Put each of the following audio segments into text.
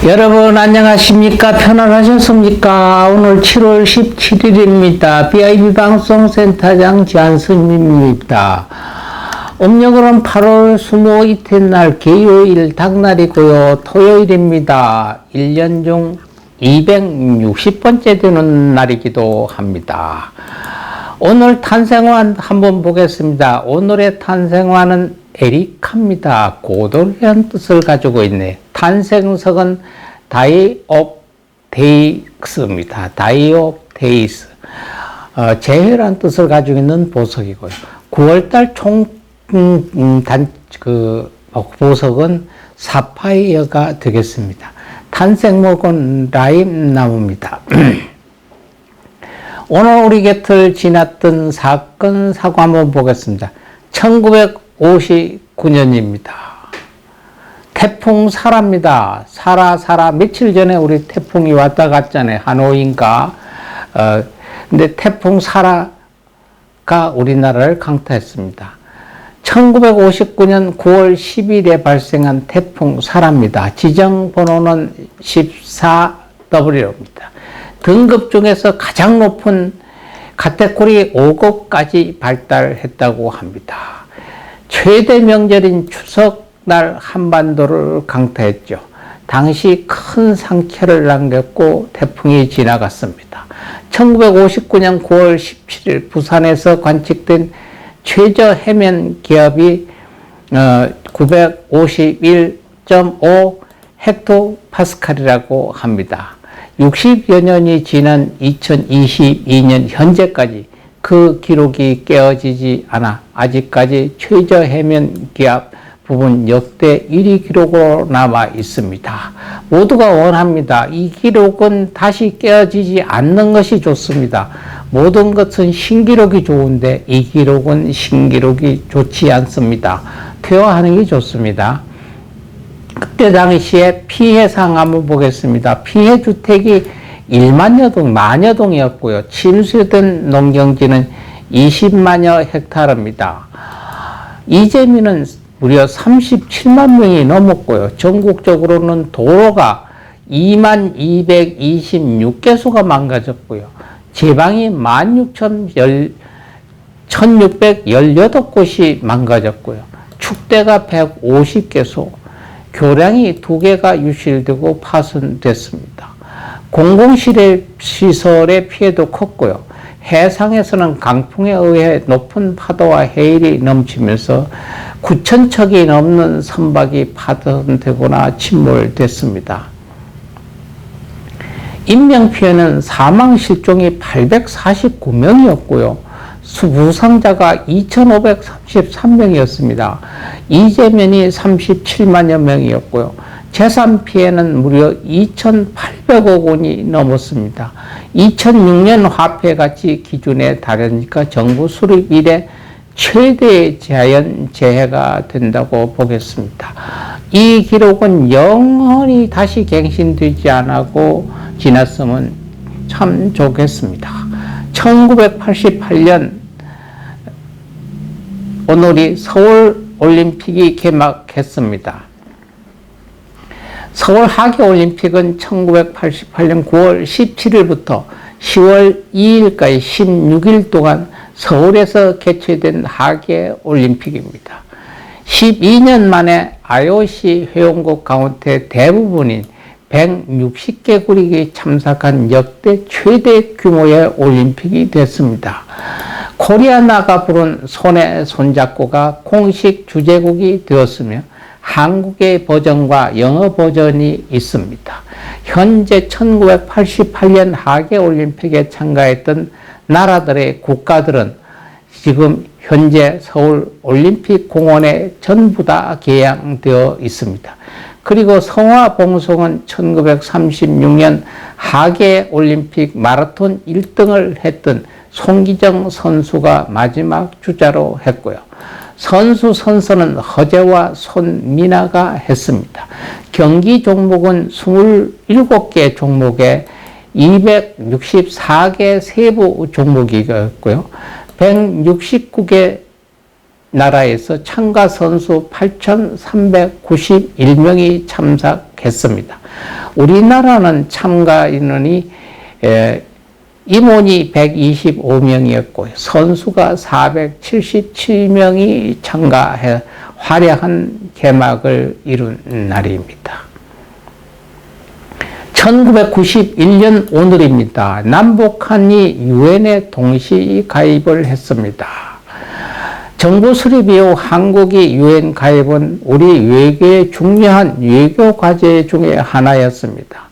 여러분 안녕하십니까? 편안하셨습니까? 오늘 7월 17일입니다. BIB 방송센터장 지한스님입니다. 음력으로는 8월 20 이튿날 개요일 닭날이고요. 토요일입니다. 1년 중 260번째 되는 날이기도 합니다. 오늘 탄생환 한번 보겠습니다. 오늘의 탄생환은 에리카입니다. 고돌이라는 뜻을 가지고 있네. 탄생석은 다이 옵 데이스입니다. 다이 옵 데이스. 재회라는 뜻을 가지고 있는 보석이고요. 9월달 보석은 사파이어가 되겠습니다. 탄생목은 라임 나무입니다. 오늘 우리 곁을 지났던 사건, 사고 한번 보겠습니다. 1959년입니다. 태풍 사라입니다. 사라. 며칠 전에 우리 태풍이 왔다 갔잖아요. 하노이인가. 근데 태풍 사라가 우리나라를 강타했습니다. 1959년 9월 10일에 발생한 태풍 사라입니다. 지정번호는 14W입니다. 등급 중에서 가장 높은 카테고리 5급까지 발달했다고 합니다. 최대 명절인 추석날 한반도를 강타했죠. 당시 큰 상처를 남겼고 태풍이 지나갔습니다. 1959년 9월 17일 부산에서 관측된 최저 해면 기압이 951.5 헥토파스칼이라고 합니다. 60여 년이 지난 2022년 현재까지 그 기록이 깨어지지 않아 아직까지 최저 해면 기압 부분 역대 1위 기록으로 남아 있습니다. 모두가 원합니다. 이 기록은 다시 깨어지지 않는 것이 좋습니다. 모든 것은 신기록이 좋은데 이 기록은 신기록이 좋지 않습니다. 퇴화하는 게 좋습니다. 그때 당시에 피해상 한번 보겠습니다. 피해 주택이 1만여 동, 만여 동이었고요. 침수된 농경지는 20만여 헥타르입니다. 이재민은 무려 37만 명이 넘었고요. 전국적으로는 도로가 2226개소가 망가졌고요. 지방이 1618곳이 망가졌고요. 축대가 150개소, 교량이 2개가 유실되고 파손됐습니다. 공공시설의 피해도 컸고요. 해상에서는 강풍에 의해 높은 파도와 해일이 넘치면서 9,000척이 넘는 선박이 파손되거나 침몰됐습니다. 인명피해는 사망실종이 849명이었고요. 부상자가 2,533명이었습니다. 이재면이 37만여 명이었고요. 재산 피해는 무려 2,800억 원이 넘었습니다. 2006년 화폐가치 기준에 달하니까 정부 수립 이래 최대의 자연재해가 된다고 보겠습니다. 이 기록은 영원히 다시 갱신되지 않고 지났으면 참 좋겠습니다. 1988년 오늘이 서울올림픽이 개막했습니다. 서울 하계올림픽은 1988년 9월 17일부터 10월 2일까지 16일 동안 서울에서 개최된 하계올림픽입니다. 12년 만에 IOC 회원국 가운데 대부분인 160개국이 참석한 역대 최대 규모의 올림픽이 됐습니다. 코리아나가 부른 손에 손잡고가 공식 주제곡이 되었으며 한국의 버전과 영어 버전이 있습니다. 현재 1988년 하계올림픽에 참가했던 나라들의 국가들은 지금 현재 서울올림픽공원에 전부 다 개양되어 있습니다. 그리고 성화봉송은 1936년 하계올림픽 마라톤 1등을 했던 송기정 선수가 마지막 주자로 했고요. 선수 선서는 허재와 손민아가 했습니다. 경기 종목은 27개 종목에 264개 세부 종목이었고요. 169개 우리나라에서 참가 선수 8,391명이 참석했습니다. 우리나라는 참가 인원이 임원이 125명이었고 선수가 477명이 참가해 화려한 개막을 이룬 날입니다. 1991년 오늘입니다. 남북한이 유엔에 동시 가입을 했습니다. 정부 수립 이후 한국이 유엔 가입은 우리 외교의 중요한 외교 과제 중에 하나였습니다.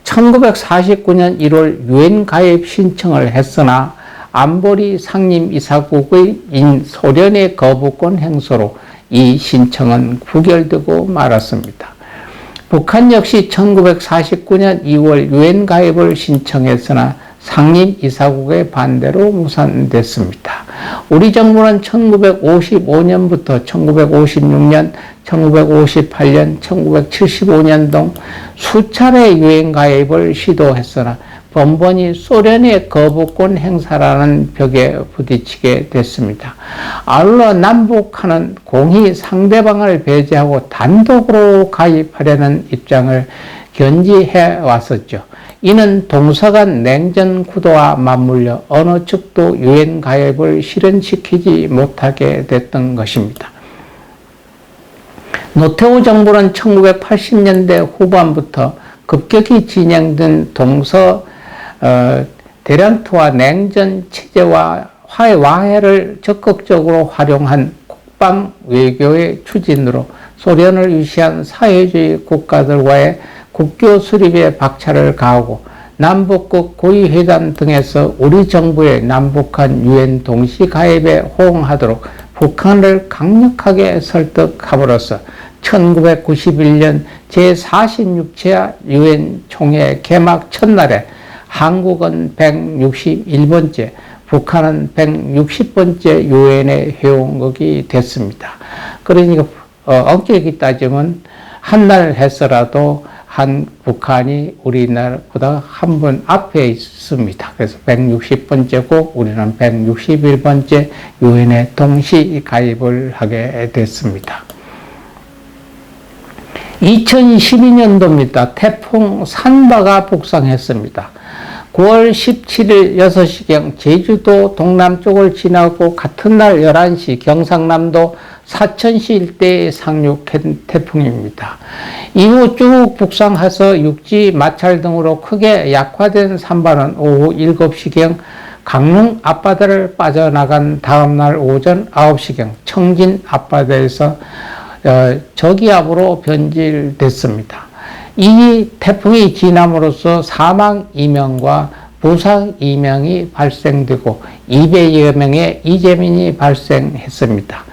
1949년 1월 유엔 가입 신청을 했으나 안보리 상임이사국인 소련의 거부권 행사로 이 신청은 부결되고 말았습니다. 북한 역시 1949년 2월 유엔 가입을 신청했으나 상임이사국의 반대로 무산됐습니다. 우리 정부는 1955년부터 1956년, 1958년, 1975년 등 수차례 유엔 가입을 시도했으나 번번이 소련의 거부권 행사라는 벽에 부딪히게 됐습니다. 아울러 남북한은 공히 상대방을 배제하고 단독으로 가입하려는 입장을 견지해 왔었죠. 이는 동서간 냉전 구도와 맞물려 어느 측도 유엔 가입을 실현시키지 못하게 됐던 것입니다. 노태우 정부는 1980년대 후반부터 급격히 진행된 동서 대란투와 냉전 체제와 와해를 적극적으로 활용한 국방 외교의 추진으로 소련을 위시한 사회주의 국가들과의 국교 수립에 박차를 가하고 남북국 고위회담 등에서 우리 정부의 남북한 유엔 동시 가입에 호응하도록 북한을 강력하게 설득함으로써 1991년 제46차 유엔 총회 개막 첫날에 한국은 161번째, 북한은 160번째 유엔의 회원국이 됐습니다. 그러니까 엄격히 따지면 한 날 했어라도 북한이 우리나라보다 한 번 앞에 있습니다. 그래서 160번째고 우리는 161번째 유엔에 동시 가입을 하게 됐습니다. 2012년도입니다. 태풍 산바가 북상했습니다. 9월 17일 6시경 제주도 동남쪽을 지나고 같은 날 11시 경상남도 사천시 일대에 상륙한 태풍입니다. 이후 쭉 북상해서 육지, 마찰 등으로 크게 약화된 산바는 오후 7시경 강릉 앞바다를 빠져나간 다음날 오전 9시경 청진 앞바다에서 저기압으로 변질됐습니다. 이 태풍이 지남으로써 사망 2명과 부상 2명이 발생되고 200여 명의 이재민이 발생했습니다.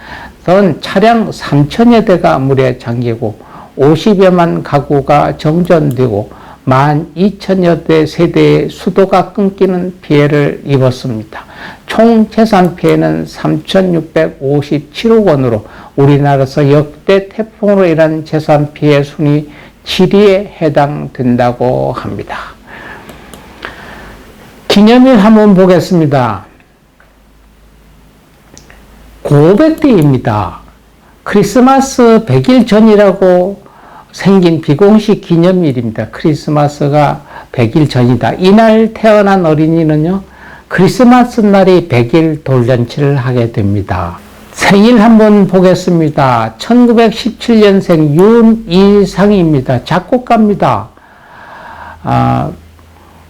전 차량 3천여 대가 물에 잠기고 50여만 가구가 정전되고 12,000여 대 세대의 수도가 끊기는 피해를 입었습니다. 총 재산 피해는 3,657억 원으로 우리나라에서 역대 태풍으로 인한 재산 피해 순위 7위에 해당된다고 합니다. 기념일 한번 보겠습니다. 고백데이입니다. 크리스마스 100일 전이라고 생긴 비공식 기념일입니다. 크리스마스가 100일 전이다. 이날 태어난 어린이는요, 크리스마스 날이 100일 돌잔치를 하게 됩니다. 생일 한번 보겠습니다. 1917년생 윤일상입니다. 작곡가입니다.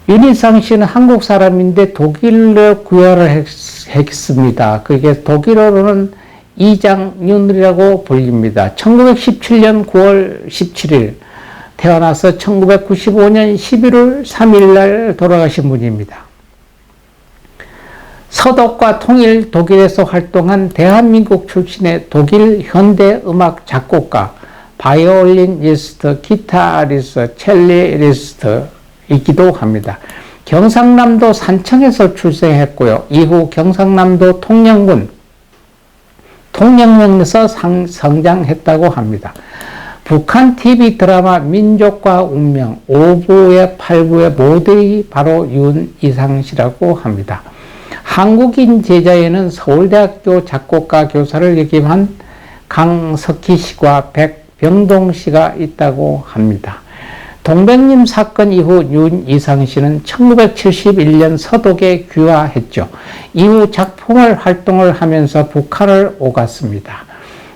윤일상 씨는 한국 사람인데 독일로 구현을 했습니다. 그게 독일어로는 이장윤이라고 불립니다. 1917년 9월 17일 태어나서 1995년 11월 3일 날 돌아가신 분입니다. 서독과 통일 독일에서 활동한 대한민국 출신의 독일 현대음악 작곡가, 바이올리니스트, 기타리스트, 첼리스트이기도 합니다. 경상남도 산청에서 출생했고요. 이후 경상남도 통영군 통영면에서 성장했다고 합니다. 북한 TV 드라마 민족과 운명 5부의 8부의 모델이 바로 윤이상 씨라고 합니다. 한국인 제자에는 서울대학교 작곡가 교사를 역임한 강석희 씨와 백병동 씨가 있다고 합니다. 동백님 사건 이후 윤이상 씨는 1971년 서독에 귀화했죠. 이후 작품을 활동을 하면서 북한을 오갔습니다.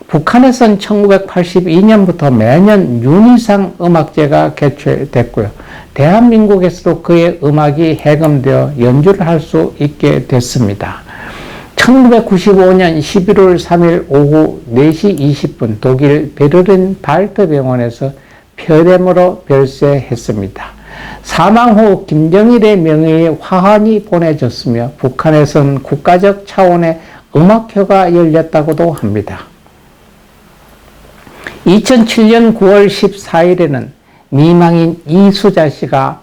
북한에선 1982년부터 매년 윤이상 음악제가 개최됐고요. 대한민국에서도 그의 음악이 해금되어 연주를 할 수 있게 됐습니다. 1995년 11월 3일 오후 4시 20분 독일 베르린 발트 병원에서 폐렴으로 별세했습니다. 사망 후 김정일의 명예에 화환이 보내졌으며 북한에선 국가적 차원의 음악회가 열렸다고도 합니다. 2007년 9월 14일에는 미망인 이수자 씨가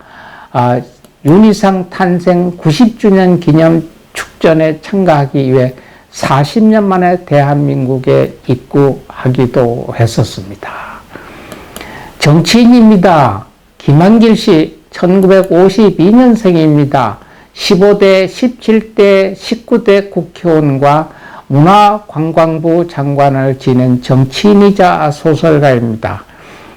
윤이상 탄생 90주년 기념 축전에 참가하기 위해 40년 만에 대한민국에 입국하기도 했었습니다. 정치인입니다. 김한길 씨 1952년생입니다. 15대, 17대, 19대 국회의원과 문화관광부 장관을 지낸 정치인이자 소설가입니다.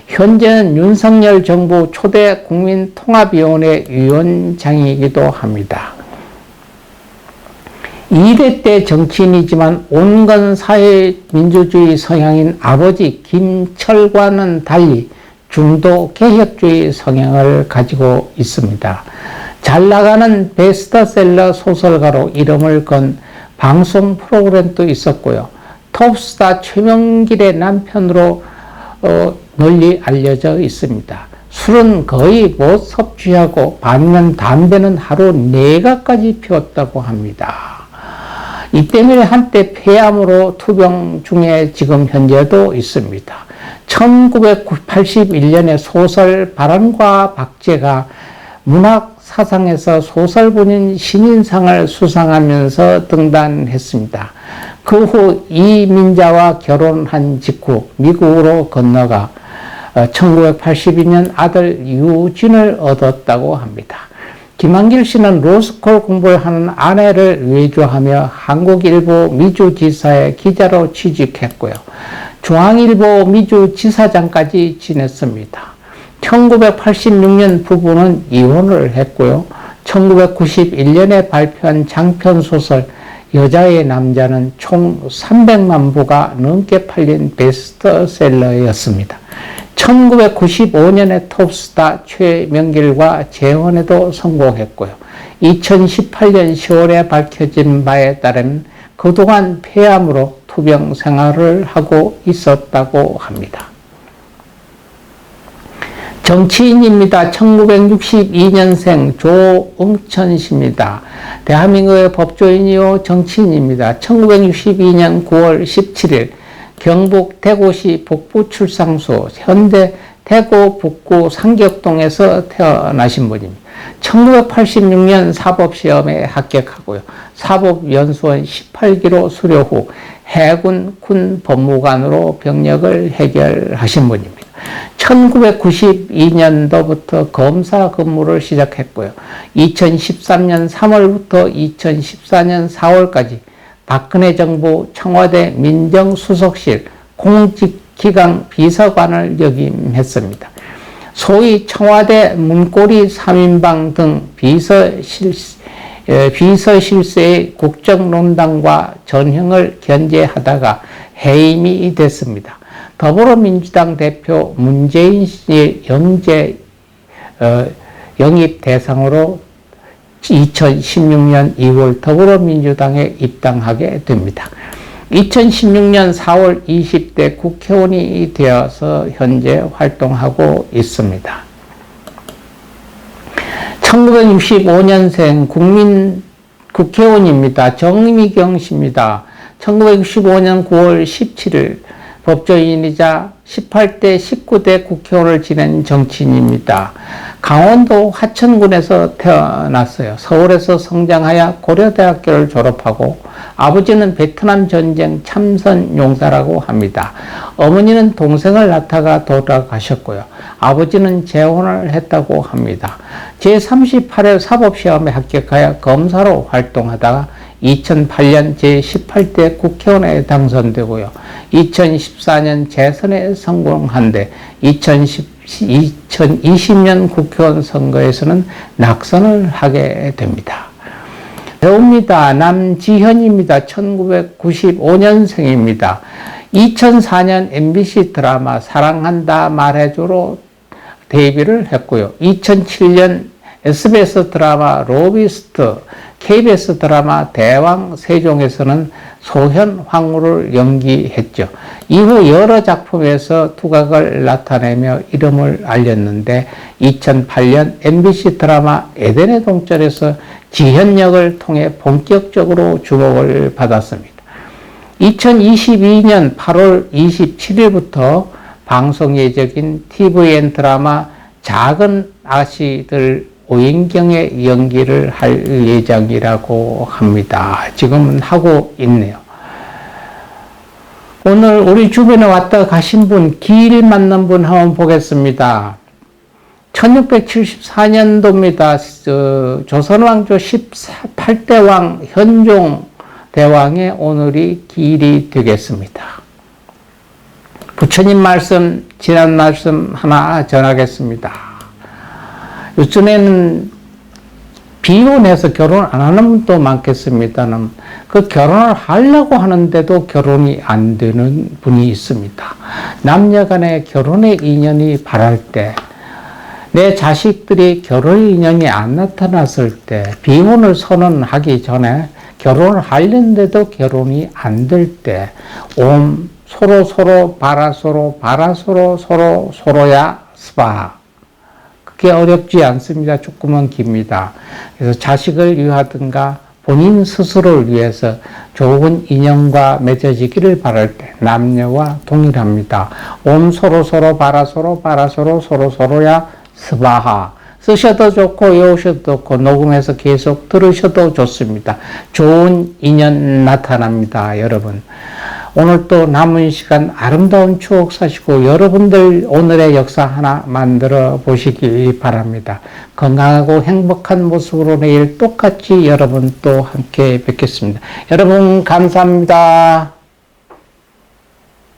현재는 윤석열 정부 초대 국민통합위원회 위원장이기도 합니다. 2대 때 정치인이지만 온건 사회민주주의 성향인 아버지 김철과는 달리 중도 개혁주의 성향을 가지고 있습니다. 잘 나가는 베스트셀러 소설가로 이름을 건 방송 프로그램도 있었고요. 톱스타 최명길의 남편으로 널리 알려져 있습니다. 술은 거의 못 섭취하고 반면 담배는 하루 4가까지 피웠다고 합니다. 이 때문에 한때 폐암으로 투병 중에 지금 현재도 있습니다. 1981년에 소설 바람과 박제가 문학 사상에서 소설본인 신인상을 수상하면서 등단했습니다. 그 후 이민자와 결혼한 직후 미국으로 건너가 1982년 아들 유진을 얻었다고 합니다. 김한길 씨는 로스쿨 공부를 하는 아내를 외조하며 한국일보 미주지사의 기자로 취직했고요. 중앙일보 미주지사장까지 지냈습니다. 1986년 부부는 이혼을 했고요. 1991년에 발표한 장편소설 여자의 남자는 총 300만 부가 넘게 팔린 베스트셀러였습니다. 1995년에 톱스타 최명길과 재혼에도 성공했고요. 2018년 10월에 밝혀진 바에 따르면 그동안 폐암으로 투병 생활을 하고 있었다고 합니다. 정치인입니다. 1962년생 조응천 씨입니다. 대한민국의 법조인이요 정치인입니다. 1962년 9월 17일 경북 대구시 북부출상소 현대 대구 북구 상격동에서 태어나신 분입니다. 1986년 사법시험에 합격하고요. 사법연수원 18기로 수료 후 해군 군 법무관으로 병력을 해결하신 분입니다. 1992년도부터 검사 근무를 시작했고요. 2013년 3월부터 2014년 4월까지 박근혜 정부 청와대 민정수석실 공직기강 비서관을 역임했습니다. 소위 청와대 문고리 3인방 등 비서실세의 국정농단과 전형을 견제하다가 해임이 됐습니다. 더불어민주당 대표 문재인 씨의 영입 대상으로 2016년 2월 더불어민주당에 입당하게 됩니다. 2016년 4월 20대 국회의원이 되어서 현재 활동하고 있습니다. 1965년생 국민국회의원입니다. 정미경 씨입니다. 1965년 9월 17일 법조인이자 18대, 19대 국회의원을 지낸 정치인입니다. 강원도 화천군에서 태어났어요. 서울에서 성장하여 고려대학교를 졸업하고 아버지는 베트남 전쟁 참전 용사라고 합니다. 어머니는 동생을 낳다가 돌아가셨고요. 아버지는 재혼을 했다고 합니다. 제38회 사법시험에 합격하여 검사로 활동하다가 2008년 제18대 국회의원에 당선되고요. 2014년 재선에 성공한 데 2020년 국회의원 선거에서는 낙선을 하게 됩니다. 배우입니다. 남지현입니다. 1995년생입니다. 2004년 MBC 드라마 사랑한다 말해줘로 데뷔를 했고요. 2007년 SBS 드라마 로비스트, KBS 드라마 대왕 세종에서는 소현 황후를 연기했죠. 이후 여러 작품에서 두각을 나타내며 이름을 알렸는데 2008년 MBC 드라마 에덴의 동절에서 지현 역을 통해 본격적으로 주목을 받았습니다. 2022년 8월 27일부터 방송 예정인 TVN 드라마 작은 아씨들 5인경의 연기를 할 예정이라고 합니다. 지금은 하고 있네요. 오늘 우리 주변에 왔다 가신 분, 길 만난 분 한번 보겠습니다. 1674년도입니다. 조선왕조 18대 왕 현종 대왕의 오늘이 기일이 되겠습니다. 부처님 말씀, 지난 말씀 하나 전하겠습니다. 요즘에는 비혼해서 결혼 안 하는 분도 많겠습니다만 그 결혼을 하려고 하는데도 결혼이 안 되는 분이 있습니다. 남녀 간의 결혼의 인연이 바랄 때, 내 자식들이 결혼 인연이 안 나타났을 때, 비혼을 선언하기 전에 결혼을 하려는데도 결혼이 안 될 때, 옴 서로 바라서로 서로야 스바하. 그게 어렵지 않습니다. 조금은 깁니다. 그래서 자식을 위하든가 본인 스스로를 위해서 좋은 인연과 맺어지기를 바랄 때 남녀와 동일합니다. 옴 서로 바라서로 서로야 스바하. 쓰셔도 좋고 외우셔도 좋고 녹음해서 계속 들으셔도 좋습니다. 좋은 인연 나타납니다. 여러분. 오늘 또 남은 시간 아름다운 추억 사시고 여러분들 오늘의 역사 하나 만들어 보시기 바랍니다. 건강하고 행복한 모습으로 내일 똑같이 여러분 또 함께 뵙겠습니다. 여러분 감사합니다.